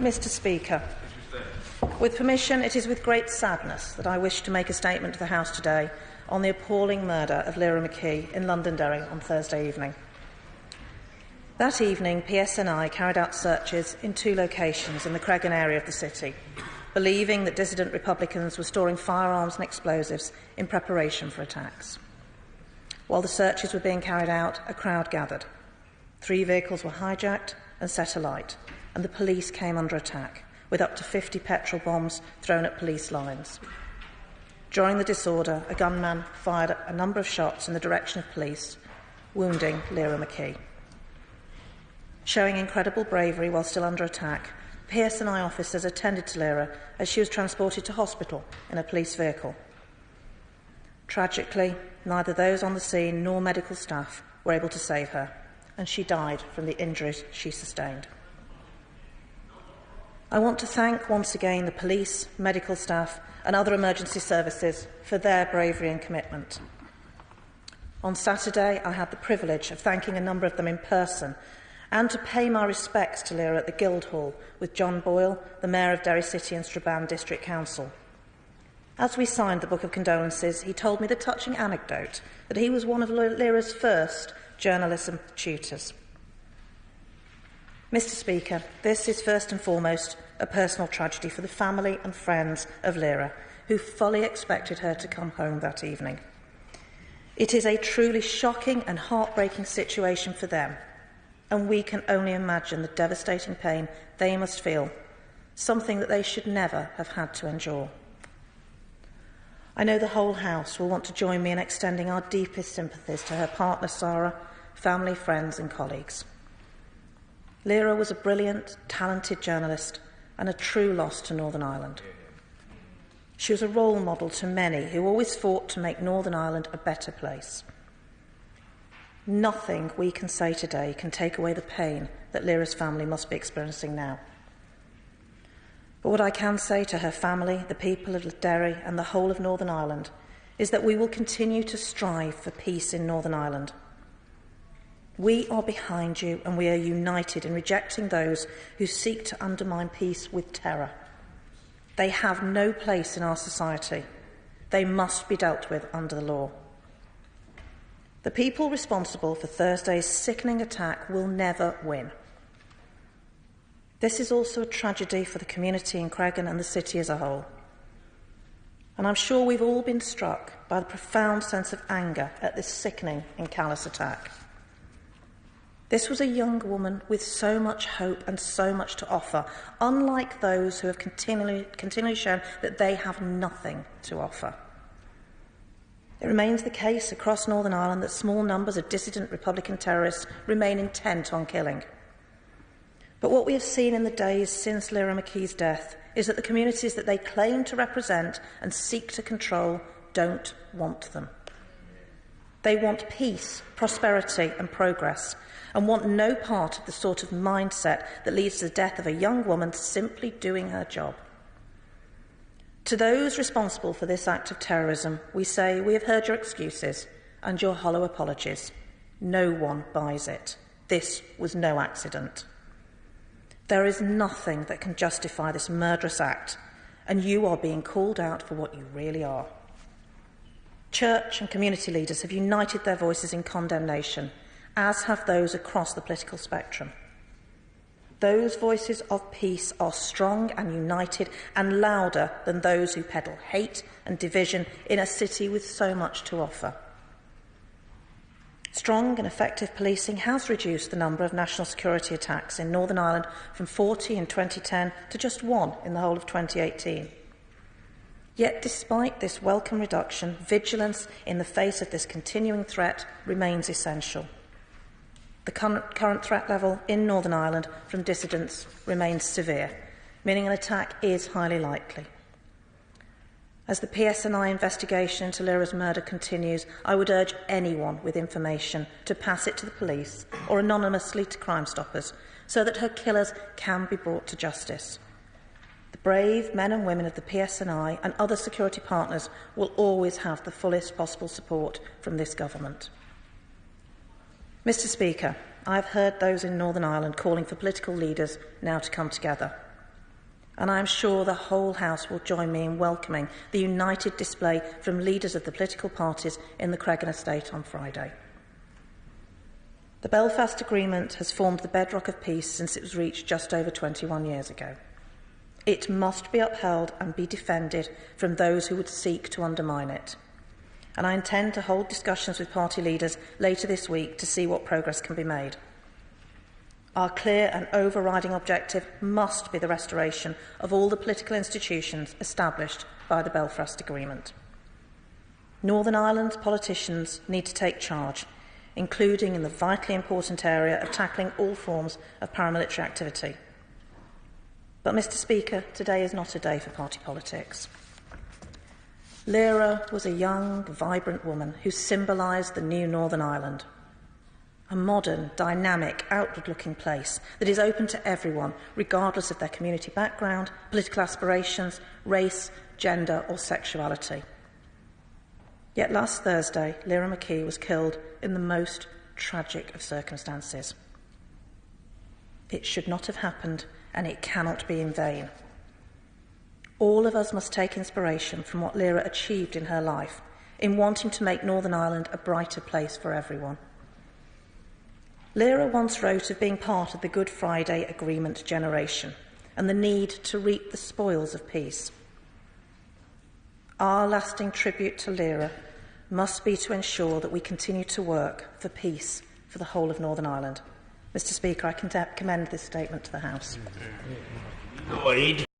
Mr. Speaker, with permission, it is with great sadness that I wish to make a statement to the House today on the appalling murder of Lyra McKee in Londonderry on Thursday evening. That evening, PSNI carried out searches in 2 locations in the Cregan area of the city, believing that dissident Republicans were storing firearms and explosives in preparation for attacks. While the searches were being carried out, a crowd gathered. 3 vehicles were hijacked and set alight, and the police came under attack, with up to 50 petrol bombs thrown at police lines. During the disorder, a gunman fired a number of shots in the direction of police, wounding Lyra McKee. Showing incredible bravery while still under attack, PSNI officers attended to Lyra as she was transported to hospital in a police vehicle. Tragically, neither those on the scene nor medical staff were able to save her, and she died from the injuries she sustained. I want to thank once again the police, medical staff and other emergency services for their bravery and commitment. On Saturday, I had the privilege of thanking a number of them in person and to pay my respects to Lyra at the Guildhall with John Boyle, the Mayor of Derry City and Strabane District Council. As we signed the Book of Condolences, he told me the touching anecdote that he was one of Lyra's first journalism tutors. Mr. Speaker, this is first and foremost a personal tragedy for the family and friends of Lyra, who fully expected her to come home that evening. It is a truly shocking and heartbreaking situation for them, and we can only imagine the devastating pain they must feel, something that they should never have had to endure. I know the whole House will want to join me in extending our deepest sympathies to her partner Sarah, family, friends and colleagues. Lyra was a brilliant, talented journalist and a true loss to Northern Ireland. She was a role model to many who always fought to make Northern Ireland a better place. Nothing we can say today can take away the pain that Lyra's family must be experiencing now. But what I can say to her family, the people of Derry and the whole of Northern Ireland is that we will continue to strive for peace in Northern Ireland. We are behind you and we are united in rejecting those who seek to undermine peace with terror. They have no place in our society. They must be dealt with under the law. The people responsible for Thursday's sickening attack will never win. This is also a tragedy for the community in Cregan and the city as a whole. And I'm sure we've all been struck by the profound sense of anger at this sickening and callous attack. This was a young woman with so much hope and so much to offer, unlike those who have continually shown that they have nothing to offer. It remains the case across Northern Ireland that small numbers of dissident Republican terrorists remain intent on killing. But what we have seen in the days since Lyra McKee's death is that the communities that they claim to represent and seek to control don't want them. They want peace, prosperity and progress, and want no part of the sort of mindset that leads to the death of a young woman simply doing her job. To those responsible for this act of terrorism, we say, we have heard your excuses and your hollow apologies. No one buys it. This was no accident. There is nothing that can justify this murderous act, and you are being called out for what you really are. Church and community leaders have united their voices in condemnation, as have those across the political spectrum. Those voices of peace are strong and united and louder than those who peddle hate and division in a city with so much to offer. Strong and effective policing has reduced the number of national security attacks in Northern Ireland from 40 in 2010 to just 1 in the whole of 2018. Yet, despite this welcome reduction, vigilance in the face of this continuing threat remains essential. The current threat level in Northern Ireland from dissidents remains severe, meaning an attack is highly likely. As the PSNI investigation into Lyra's murder continues, I would urge anyone with information to pass it to the police or anonymously to Crime Stoppers so that her killers can be brought to justice. The brave men and women of the PSNI and other security partners will always have the fullest possible support from this government. Mr. Speaker, I have heard those in Northern Ireland calling for political leaders now to come together. And I am sure the whole House will join me in welcoming the united display from leaders of the political parties in the Creggan estate on Friday. The Belfast Agreement has formed the bedrock of peace since it was reached just over 21 years ago. It must be upheld and be defended from those who would seek to undermine it. And I intend to hold discussions with party leaders later this week to see what progress can be made. Our clear and overriding objective must be the restoration of all the political institutions established by the Belfast Agreement. Northern Ireland's politicians need to take charge, including in the vitally important area of tackling all forms of paramilitary activity. But, Mr Speaker, today is not a day for party politics. Lyra was a young, vibrant woman who symbolised the new Northern Ireland. A modern, dynamic, outward-looking place that is open to everyone, regardless of their community background, political aspirations, race, gender or sexuality. Yet last Thursday, Lyra McKee was killed in the most tragic of circumstances. It should not have happened, and it cannot be in vain. All of us must take inspiration from what Lyra achieved in her life, in wanting to make Northern Ireland a brighter place for everyone. Lyra once wrote of being part of the Good Friday Agreement generation and the need to reap the spoils of peace. Our lasting tribute to Lyra must be to ensure that we continue to work for peace for the whole of Northern Ireland. Mr Speaker, I commend this statement to the House.